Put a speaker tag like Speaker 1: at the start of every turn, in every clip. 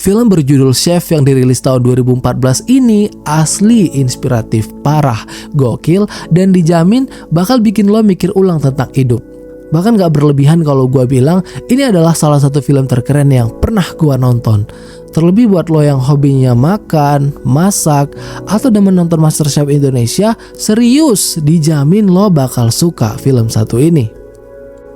Speaker 1: Film berjudul Chef yang dirilis tahun 2014 ini asli inspiratif parah, gokil, dan dijamin bakal bikin lo mikir ulang tentang hidup. Bahkan gak berlebihan kalau gue bilang ini adalah salah satu film terkeren yang pernah gue nonton. Terlebih buat lo yang hobinya makan, masak, atau demen nonton MasterChef Indonesia, serius dijamin lo bakal suka film satu ini.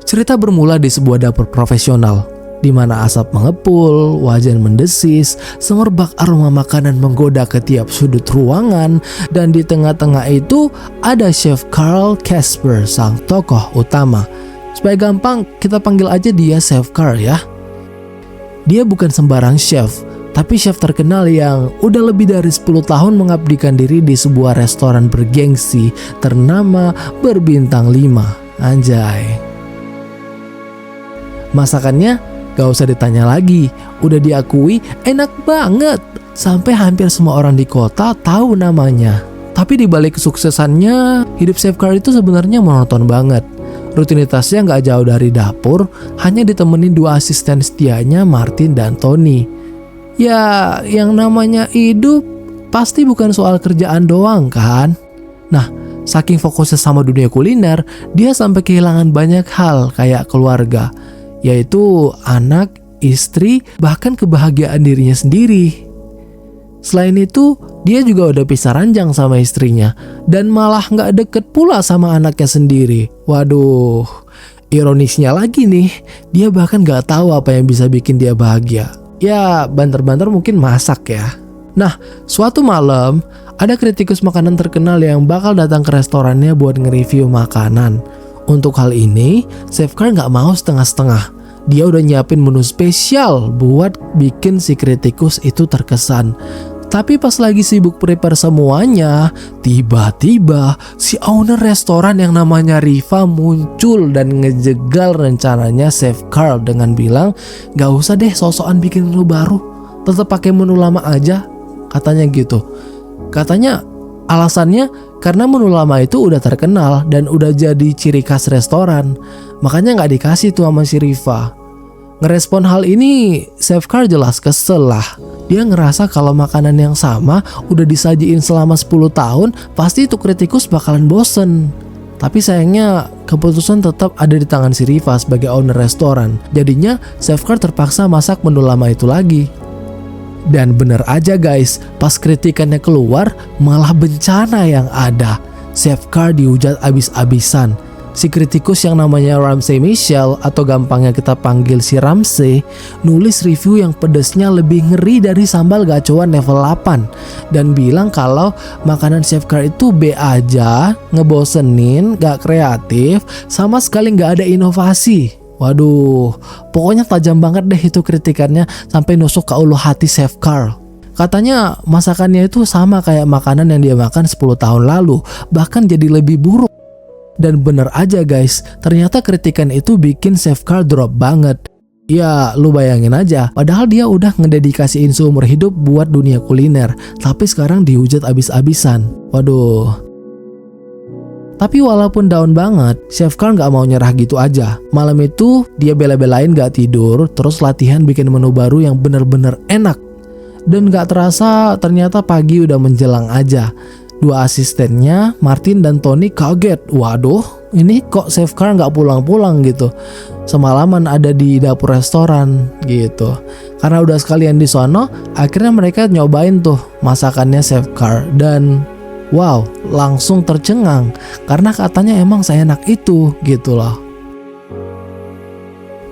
Speaker 1: Cerita bermula di sebuah dapur profesional, di mana asap mengepul, wajan mendesis, semerbak aroma makanan menggoda ke tiap sudut ruangan, dan di tengah-tengah itu ada Chef Carl Casper, sang tokoh utama. Supaya gampang, kita panggil aja dia Chef Carl ya. Dia bukan sembarang chef, tapi chef terkenal yang udah lebih dari 10 tahun mengabdikan diri di sebuah restoran bergengsi ternama berbintang 5. Anjay. Masakannya gak usah ditanya lagi, udah diakui enak banget. Sampai hampir semua orang di kota tahu namanya. Tapi di balik kesuksesannya, hidup Chef Carl itu sebenarnya monoton banget. Rutinitasnya gak jauh dari dapur, hanya ditemenin 2 asisten setianya, Martin dan Tony. Ya, yang namanya hidup pasti bukan soal kerjaan doang kan? Nah, saking fokusnya sama dunia kuliner, dia sampai kehilangan banyak hal kayak keluarga, yaitu anak, istri, bahkan kebahagiaan dirinya sendiri. Selain itu, dia juga udah pisah ranjang sama istrinya dan malah gak deket pula sama anaknya sendiri. Waduh, ironisnya lagi nih, dia bahkan gak tahu apa yang bisa bikin dia bahagia. Ya, banter-banter mungkin masak ya. Nah, suatu malam, ada kritikus makanan terkenal yang bakal datang ke restorannya buat nge-review makanan. Untuk hal ini, Chef Carl gak mau setengah-setengah. Dia udah nyiapin menu spesial buat bikin si kritikus itu terkesan. Tapi pas lagi sibuk prepare semuanya, tiba-tiba si owner restoran yang namanya Riva muncul dan ngejegal rencananya Chef Carl dengan bilang, gak usah deh sok-sokan bikin menu baru, tetap pakai menu lama aja, katanya gitu. Katanya alasannya karena menu lama itu udah terkenal dan udah jadi ciri khas restoran, makanya gak dikasih tuh sama si Riva. Ngerespon hal ini, Chef Carl jelas kesel lah. Dia ngerasa kalau makanan yang sama udah disajiin selama 10 tahun, pasti itu kritikus bakalan bosen. Tapi sayangnya keputusan tetap ada di tangan si Riva sebagai owner restoran. Jadinya Chef Carl terpaksa masak menu lama itu lagi. Dan bener aja guys, pas kritikannya keluar, malah bencana yang ada. Chef Carl dihujat abis-abisan. Si kritikus yang namanya Ramsey Michelle, atau gampangnya kita panggil si Ramsey, nulis review yang pedesnya lebih ngeri dari sambal gacoan level 8 dan bilang kalau makanan Chef Carl itu B aja, ngebosenin, gak kreatif, sama sekali gak ada inovasi. Waduh, pokoknya tajam banget deh itu kritikannya sampai nusuk ke ulu hati Chef Carl. Katanya masakannya itu sama kayak makanan yang dia makan 10 tahun lalu, bahkan jadi lebih buruk. Dan bener aja guys, ternyata kritikan itu bikin Chef Carl drop banget. Ya lu bayangin aja, padahal dia udah ngededikasiin seumur hidup buat dunia kuliner, tapi sekarang dihujat abis-abisan. Waduh. Tapi walaupun down banget, Chef Carl gak mau nyerah gitu aja. Malam itu dia bela-belain gak tidur, terus latihan bikin menu baru yang bener-bener enak. Dan gak terasa ternyata pagi udah menjelang aja. 2 asistennya, Martin dan Tony, kaget. Waduh, ini kok Chef Carl gak pulang-pulang gitu. Semalaman ada di dapur restoran gitu. Karena udah sekalian di sono, akhirnya mereka nyobain tuh masakannya Chef Carl. Dan wow, langsung tercengang. Karena katanya emang seenak itu gitu loh.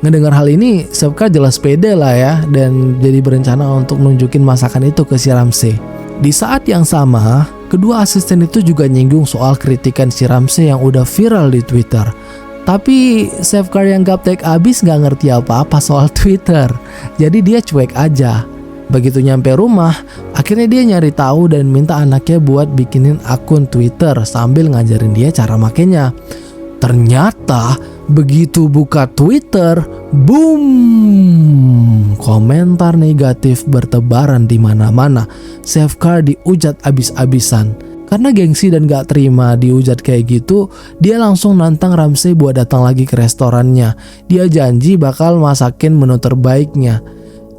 Speaker 1: Ngedengar hal ini, Chef Carl jelas pede lah ya. Dan jadi berencana untuk nunjukin masakan itu ke si Ramsey. Di saat yang sama, kedua asisten itu juga nyinggung soal kritikan si Ramsey yang udah viral di Twitter. Tapi Chef Carl yang gaptek abis gak ngerti apa-apa soal Twitter. Jadi dia cuek aja. Begitu nyampe rumah, akhirnya dia nyari tahu dan minta anaknya buat bikinin akun Twitter sambil ngajarin dia cara makainya. Ternyata begitu buka Twitter, boom, komentar negatif bertebaran di mana-mana. Chef Carl dihujat abis-abisan. Karena gengsi dan gak terima dihujat kayak gitu, dia langsung nantang Ramsey buat datang lagi ke restorannya. Dia janji bakal masakin menu terbaiknya.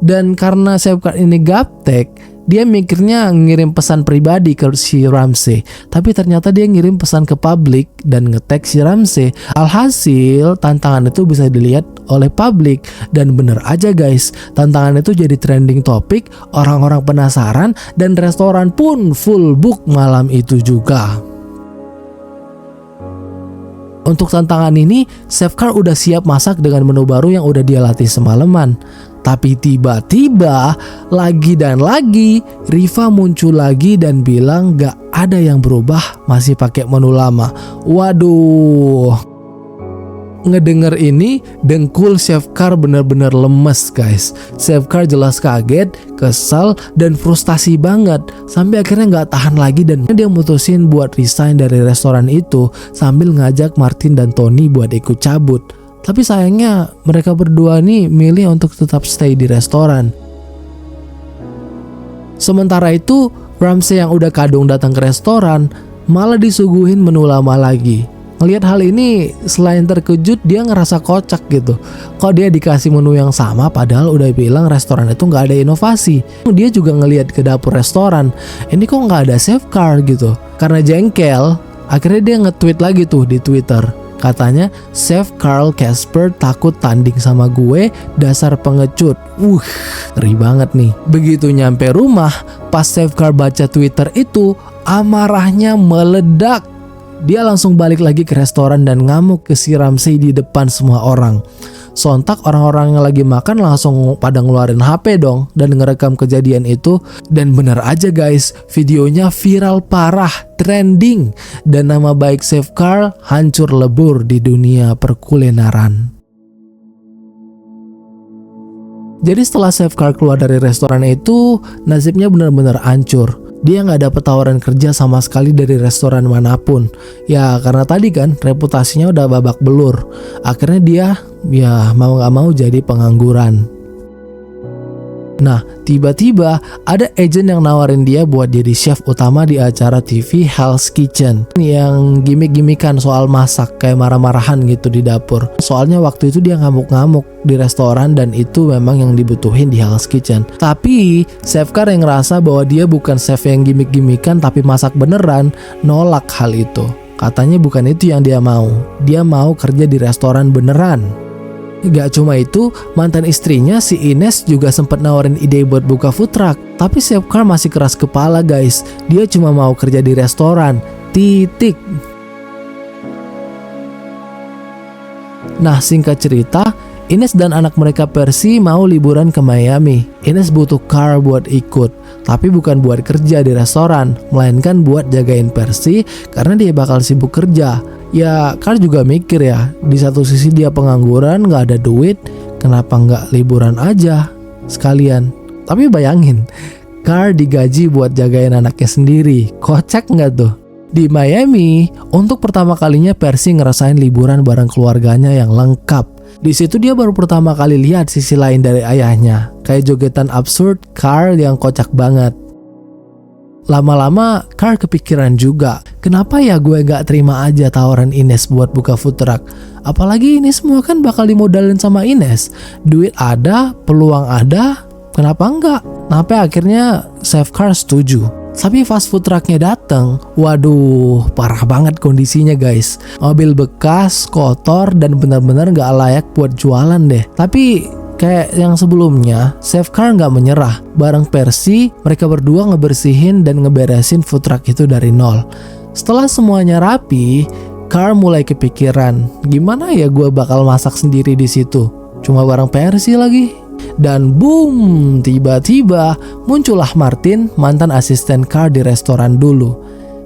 Speaker 1: Dan karena Safeguard ini gaptek, dia mikirnya ngirim pesan pribadi ke si Ramsey. Tapi ternyata dia ngirim pesan ke publik dan nge-tag si Ramsey. Alhasil tantangan itu bisa dilihat oleh publik. Dan bener aja guys, tantangan itu jadi trending topik, orang-orang penasaran, dan restoran pun full book malam itu juga. Untuk tantangan ini, Safeguard udah siap masak dengan menu baru yang udah dia latih semalaman. Tapi tiba-tiba lagi dan lagi Riva muncul lagi dan bilang gak ada yang berubah, masih pakai menu lama. Waduh. Ngedenger ini, dengkul Safeguard bener-bener lemes guys. Safeguard jelas kaget, kesal, dan frustasi banget. Sampai akhirnya gak tahan lagi dan dia mutusin buat resign dari restoran itu sambil ngajak Martin dan Tony buat ikut cabut. Tapi sayangnya mereka berdua nih milih untuk tetap stay di restoran. Sementara itu, Ramsey yang udah kadung datang ke restoran malah disuguhin menu lama lagi. Ngelihat hal ini, selain terkejut, dia ngerasa kocak gitu. Kok dia dikasih menu yang sama padahal udah bilang restoran itu nggak ada inovasi. Dia juga ngelihat ke dapur restoran, ini kok nggak ada Safeguard gitu. Karena jengkel, akhirnya dia nge-tweet lagi tuh di Twitter. Katanya, Safeguard Casper takut tanding sama gue, dasar pengecut. Ngeri banget nih. Begitu nyampe rumah, pas Safeguard baca Twitter itu, amarahnya meledak. Dia langsung balik lagi ke restoran dan ngamuk ke si Ramsey di depan semua orang. Sontak orang-orang yang lagi makan langsung pada ngeluarin HP dong dan ngerekam kejadian itu. Dan bener aja guys, videonya viral parah, trending, dan nama baik Safeguard hancur lebur di dunia perkulineran. Jadi setelah Safeguard keluar dari restoran itu, nasibnya benar-benar hancur. Dia nggak dapet tawaran kerja sama sekali dari restoran manapun. Ya karena tadi kan reputasinya udah babak belur. Akhirnya dia ya mau nggak mau jadi pengangguran. Nah tiba-tiba ada agent yang nawarin dia buat jadi chef utama di acara TV Hell's Kitchen yang gimmick-gimmickan soal masak, kayak marah-marahan gitu di dapur. Soalnya waktu itu dia ngamuk-ngamuk di restoran dan itu memang yang dibutuhin di Hell's Kitchen. Tapi Safeguard yang ngerasa bahwa dia bukan chef yang gimmick-gimmickan tapi masak beneran, nolak hal itu. Katanya bukan itu yang dia mau. Dia mau kerja di restoran beneran. Gak cuma itu, mantan istrinya si Ines juga sempat nawarin ide buat buka food truck. Tapi Safeguard masih keras kepala guys. Dia cuma mau kerja di restoran. Titik. Nah singkat cerita, Ines dan anak mereka Percy mau liburan ke Miami. Ines butuh car buat ikut, tapi bukan buat kerja di restoran, melainkan buat jagain Percy karena dia bakal sibuk kerja. Ya Car juga mikir ya, di satu sisi dia pengangguran, gak ada duit, kenapa gak liburan aja sekalian. Tapi bayangin, Car digaji buat jagain anaknya sendiri, kocak gak tuh? Di Miami, untuk pertama kalinya Percy ngerasain liburan bareng keluarganya yang lengkap. Di situ dia baru pertama kali lihat sisi lain dari ayahnya, kayak jogetan absurd Car yang kocak banget. Lama-lama Car kepikiran juga, kenapa ya gue gak terima aja tawaran Ines buat buka food truck. Apalagi ini semua kan bakal dimodalin sama Ines. Duit ada, peluang ada, kenapa enggak? Sampai akhirnya Safeguard setuju. Tapi fast food trucknya dateng, waduh parah banget kondisinya guys. Mobil bekas, kotor, dan benar-benar gak layak buat jualan deh. Tapi kayak yang sebelumnya, Safeguard gak menyerah. Bareng Percy, mereka berdua ngebersihin dan ngeberesin food truck itu dari nol. Setelah semuanya rapi, Car mulai kepikiran, gimana ya gue bakal masak sendiri di situ? Cuma bareng Percy lagi. Dan boom, tiba-tiba muncullah Martin, mantan asisten Car di restoran dulu.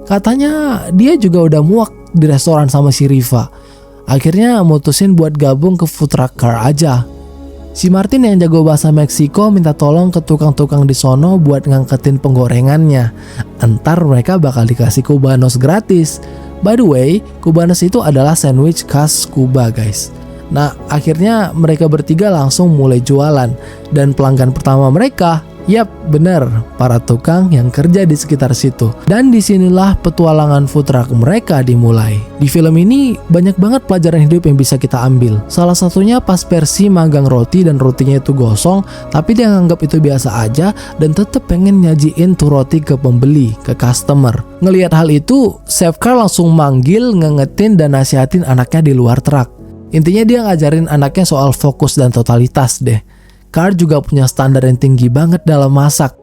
Speaker 1: Katanya dia juga udah muak di restoran sama si Riva. Akhirnya mutusin buat gabung ke food truck Car aja. Si Martin yang jago bahasa Meksiko minta tolong ke tukang-tukang di sono buat ngangketin penggorengannya. Entar mereka bakal dikasih Cubanos gratis. By the way, Cubanos itu adalah sandwich khas Kuba guys. Nah akhirnya mereka bertiga langsung mulai jualan. Dan pelanggan pertama mereka Yap, bener, para tukang yang kerja di sekitar situ. Dan disinilah petualangan food truck mereka dimulai. Di film ini banyak banget pelajaran hidup yang bisa kita ambil. Salah satunya pas Percy magang roti dan rotinya itu gosong, tapi dia nganggap itu biasa aja dan tetap pengen nyajiin tuh roti ke pembeli, ke customer. Ngelihat hal itu, Chef Carl langsung manggil, ngingetin dan nasihatin anaknya di luar truk. Intinya dia ngajarin anaknya soal fokus dan totalitas deh. Carl juga punya standar yang tinggi banget dalam masak.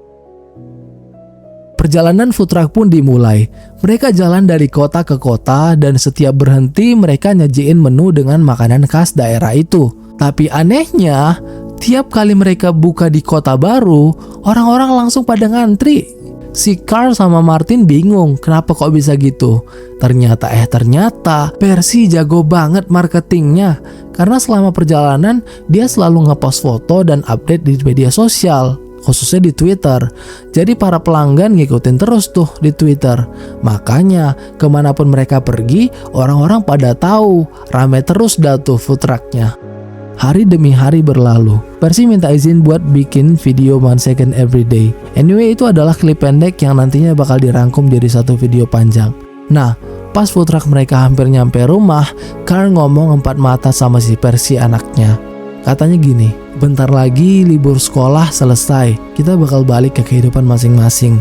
Speaker 1: Perjalanan food truck pun dimulai. Mereka jalan dari kota ke kota dan setiap berhenti mereka nyajiin menu dengan makanan khas daerah itu. Tapi anehnya, tiap kali mereka buka di kota baru, orang-orang langsung pada ngantri. Si Carl sama Martin bingung kenapa kok bisa gitu. Ternyata Percy jago banget marketingnya. Karena selama perjalanan dia selalu ngepost foto dan update di media sosial, khususnya di Twitter. Jadi para pelanggan ngikutin terus tuh di Twitter. Makanya kemanapun mereka pergi, orang-orang pada tahu. Rame terus dah tuh food trucknya. Hari demi hari berlalu. Percy minta izin buat bikin video 1 second every day. Anyway, itu adalah klip pendek yang nantinya bakal dirangkum jadi satu video panjang. Nah, pas food truck mereka hampir nyampe rumah, Carl ngomong empat mata sama si Percy anaknya. Katanya gini, bentar lagi libur sekolah selesai, kita bakal balik ke kehidupan masing-masing.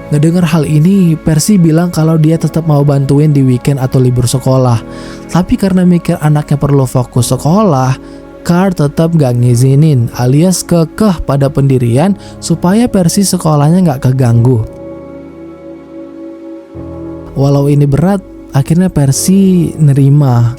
Speaker 1: Ngedengar hal ini, Percy bilang kalau dia tetap mau bantuin di weekend atau libur sekolah. Tapi karena mikir anaknya perlu fokus sekolah, Carl tetap gak ngizinin, alias kekeh pada pendirian supaya Percy sekolahnya gak keganggu. Walau ini berat, akhirnya Percy nerima.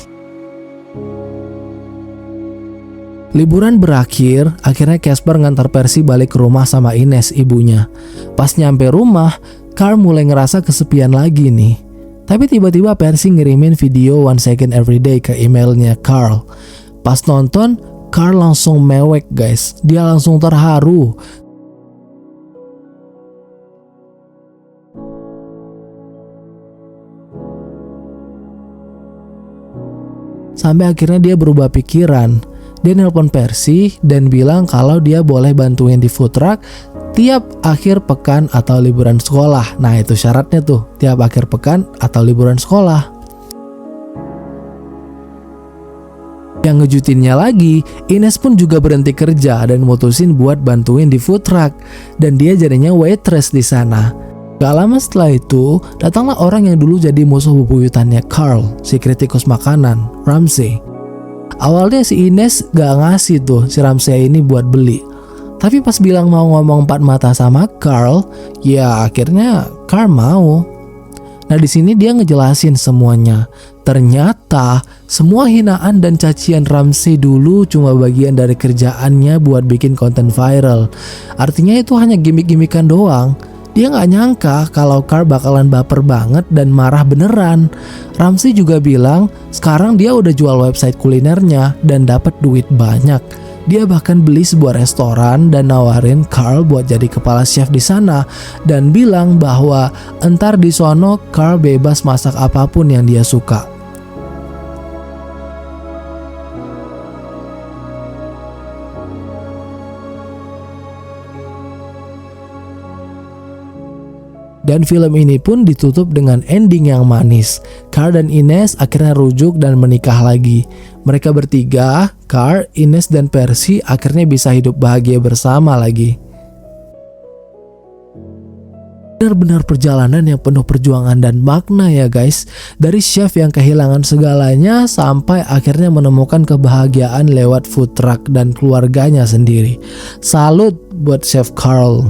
Speaker 1: Liburan berakhir, akhirnya Casper ngantar Percy balik ke rumah sama Ines, ibunya. Pas nyampe rumah, Carl mulai ngerasa kesepian lagi nih. Tapi tiba-tiba Percy ngirimin video 1 second every day ke emailnya Carl. Pas nonton, Carl langsung mewek guys. Dia langsung terharu. Sampai akhirnya dia berubah pikiran. Dia nelpon Percy dan bilang kalau dia boleh bantuin di food truck tiap akhir pekan atau liburan sekolah. Nah itu syaratnya tuh, tiap akhir pekan atau liburan sekolah. Yang ngejutinnya lagi, Ines pun juga berhenti kerja dan mutusin buat bantuin di food truck. Dan dia jadinya waitress di sana. Gak lama setelah itu, datanglah orang yang dulu jadi musuh bebuyutannya Carl, si kritikus makanan, Ramsay. Awalnya si Ines gak ngasih tuh si Ramsay ini buat beli. Tapi pas bilang mau ngomong empat mata sama Carl, ya akhirnya Carl mau. Nah di sini dia ngejelasin semuanya. Ternyata semua hinaan dan cacian Ramsay dulu cuma bagian dari kerjaannya buat bikin konten viral. Artinya itu hanya gimmick-gimmickan doang. Dia gak nyangka kalau Carl bakalan baper banget dan marah beneran. Ramsay juga bilang sekarang dia udah jual website kulinernya dan dapat duit banyak. Dia bahkan beli sebuah restoran dan nawarin Carl buat jadi kepala chef di sana dan bilang bahwa entar di sono Carl bebas masak apapun yang dia suka. Dan film ini pun ditutup dengan ending yang manis. Carl dan Ines akhirnya rujuk dan menikah lagi. Mereka bertiga, Carl, Ines, dan Percy akhirnya bisa hidup bahagia bersama lagi. Benar-benar perjalanan yang penuh perjuangan dan makna ya guys. Dari chef yang kehilangan segalanya sampai akhirnya menemukan kebahagiaan lewat food truck dan keluarganya sendiri. Salut buat Chef Carl.